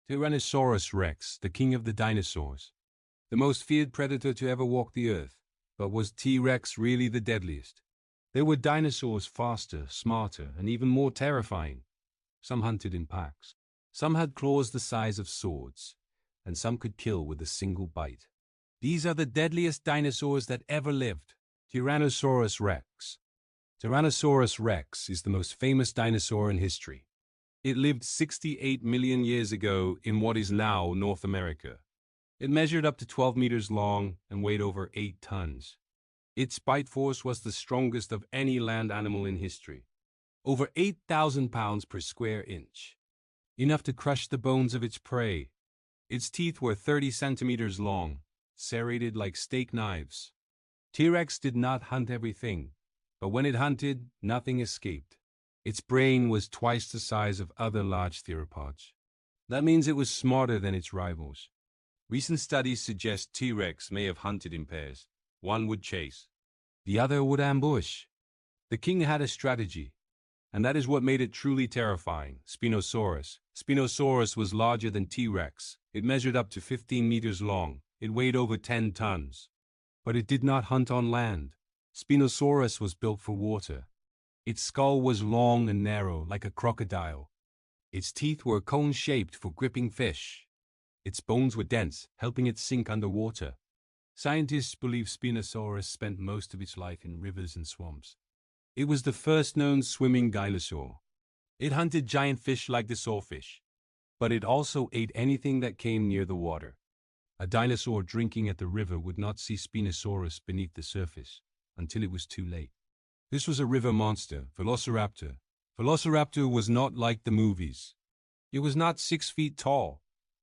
Tyrannosaurus Rex, the king of the dinosaurs. The most feared predator to ever walk the earth. But was T-Rex really the deadliest? There were dinosaurs faster, smarter, and even more terrifying. Some hunted in packs. Some had claws the size of swords, and some could kill with a single bite. These are the deadliest dinosaurs that ever lived. Tyrannosaurus Rex. Tyrannosaurus Rex is the most famous dinosaur in history. It lived 68 million years ago in what is now North America. It measured up to 12 meters long and weighed over 8 tons. Its bite force was the strongest of any land animal in history. Over 8,000 pounds per square inch. Enough to crush the bones of its prey. Its teeth were 30 centimeters long, serrated like steak knives. T-Rex did not hunt everything, but when it hunted, nothing escaped. Its brain was twice the size of other large theropods. That means it was smarter than its rivals. Recent studies suggest T-Rex may have hunted in pairs. One would chase. The other would ambush. The king had a strategy, and that is what made it truly terrifying. Spinosaurus. Spinosaurus was larger than T-Rex. It measured up to 15 meters long. It weighed over 10 tons. But it did not hunt on land. Spinosaurus was built for water. Its skull was long and narrow, like a crocodile. Its teeth were cone-shaped for gripping fish. Its bones were dense, helping it sink underwater. Scientists believe Spinosaurus spent most of its life in rivers and swamps. It was the first known swimming dinosaur. It hunted giant fish like the sawfish, but it also ate anything that came near the water. A dinosaur drinking at the river would not see Spinosaurus beneath the surface until it was too late. This was a river monster, Velociraptor. Velociraptor was not like the movies. It was not 6 feet tall.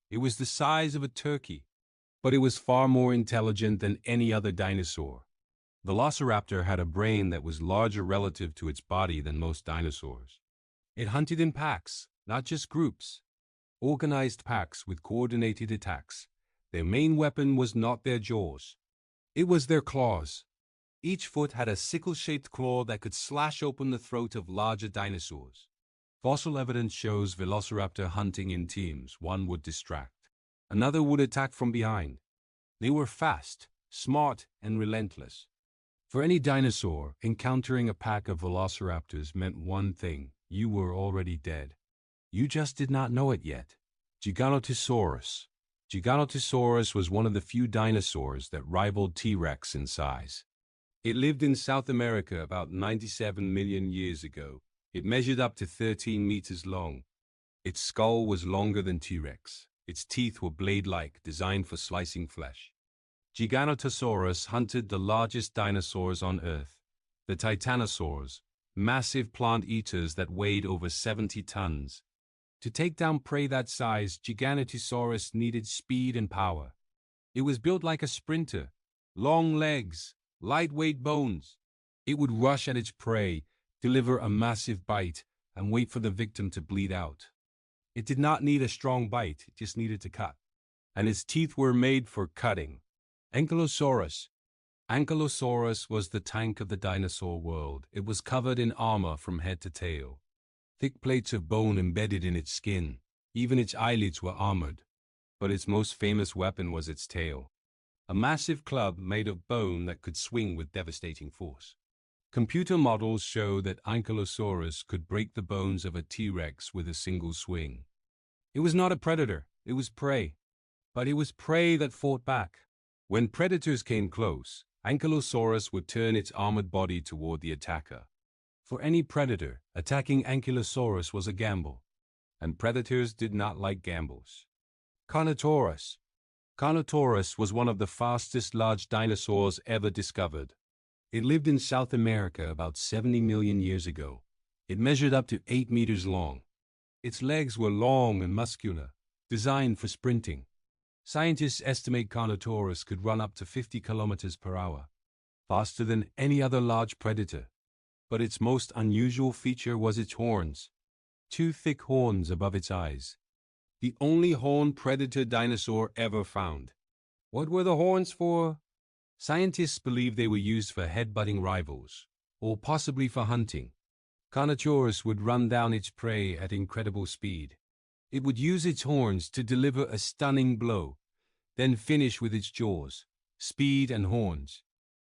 It was the size of a turkey, but it was far more intelligent than any other dinosaur. Velociraptor had a brain that was larger relative to its body than most dinosaurs. It hunted in packs, not just groups. Organized packs with coordinated attacks. Their main weapon was not their jaws. It was their claws. Each foot had a sickle-shaped claw that could slash open the throat of larger dinosaurs. Fossil evidence shows Velociraptor hunting in teams. One would distract. Another would attack from behind. They were fast, smart, and relentless. For any dinosaur, encountering a pack of velociraptors meant one thing: you were already dead. You just did not know it yet. Gigantosaurus. Gigantosaurus was one of the few dinosaurs that rivaled T-Rex in size. It lived in South America about 97 million years ago. It measured up to 13 meters long. Its skull was longer than T-Rex. Its teeth were blade-like, designed for slicing flesh. Gigantosaurus hunted the largest dinosaurs on Earth, the titanosaurs, massive plant eaters that weighed over 70 tons. To take down prey that size, Gigantosaurus needed speed and power. It was built like a sprinter, long legs, lightweight bones. It would rush at its prey, deliver a massive bite, and wait for the victim to bleed out. It did not need a strong bite, it just needed to cut. And its teeth were made for cutting. Ankalloaurus. Ankylosaurus was the tank of the dinosaur world. It was covered in armor from head to tail. Thick plates of bone embedded in its skin. Even its eyelids were armored. But its most famous weapon was its tail. A massive club made of bone that could swing with devastating force. Computer models show that Ankylosaurus could break the bones of a T-Rex with a single swing. It was not a predator, it was prey. But it was prey that fought back. When predators came close, Ankylosaurus would turn its armored body toward the attacker. For any predator, attacking Ankylosaurus was a gamble. And predators did not like gambles. Carnotaurus. Carnotaurus was one of the fastest large dinosaurs ever discovered. It lived in South America about 70 million years ago. It measured up to 8 meters long. Its legs were long and muscular, designed for sprinting. Scientists estimate Carnotaurus could run up to 50 kilometers per hour, faster than any other large predator. But its most unusual feature was its horns. 2 thick horns above its eyes. The only horned predator dinosaur ever found. What were the horns for? Scientists believe they were used for headbutting rivals, or possibly for hunting. Carnotaurus would run down its prey at incredible speed. It would use its horns to deliver a stunning blow, then finish with its jaws, speed and horns.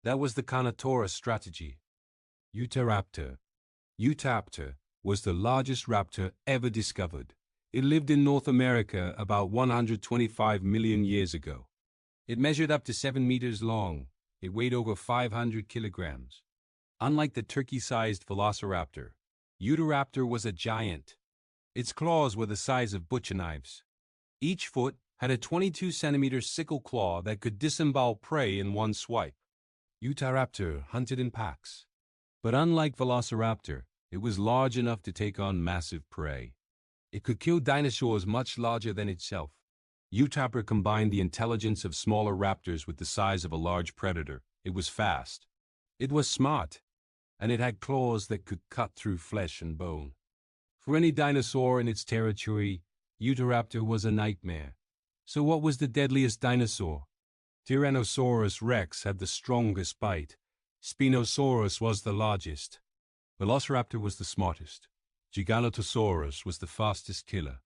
That was the Carnotaurus strategy. Utaraptor. Utaraptor was the largest raptor ever discovered. It lived in North America about 125 million years ago. It measured up to 7 meters long. It weighed over 500 kilograms. Unlike the turkey-sized Velociraptor, Utaraptor was a giant. Its claws were the size of butcher knives. Each foot had a 22-centimeter sickle claw that could disembowel prey in one swipe. Utaraptor hunted in packs. But unlike Velociraptor, it was large enough to take on massive prey. It could kill dinosaurs much larger than itself. Utaraptor combined the intelligence of smaller raptors with the size of a large predator. It was fast. It was smart. And it had claws that could cut through flesh and bone. For any dinosaur in its territory, Utaraptor was a nightmare. So what was the deadliest dinosaur? Tyrannosaurus Rex had the strongest bite. Spinosaurus was the largest. Velociraptor was the smartest. Gigantosaurus was the fastest killer.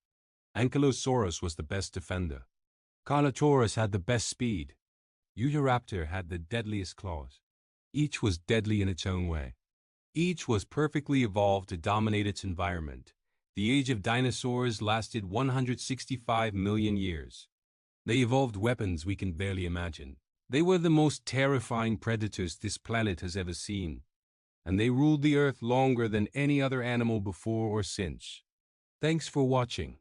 Ankalloaurus was the best defender. Carnotaurus had the best speed. Utaraptor had the deadliest claws. Each was deadly in its own way. Each was perfectly evolved to dominate its environment. The age of dinosaurs lasted 165 million years. They evolved weapons we can barely imagine. They were the most terrifying predators this planet has ever seen. And they ruled the earth longer than any other animal before or since. Thanks for watching.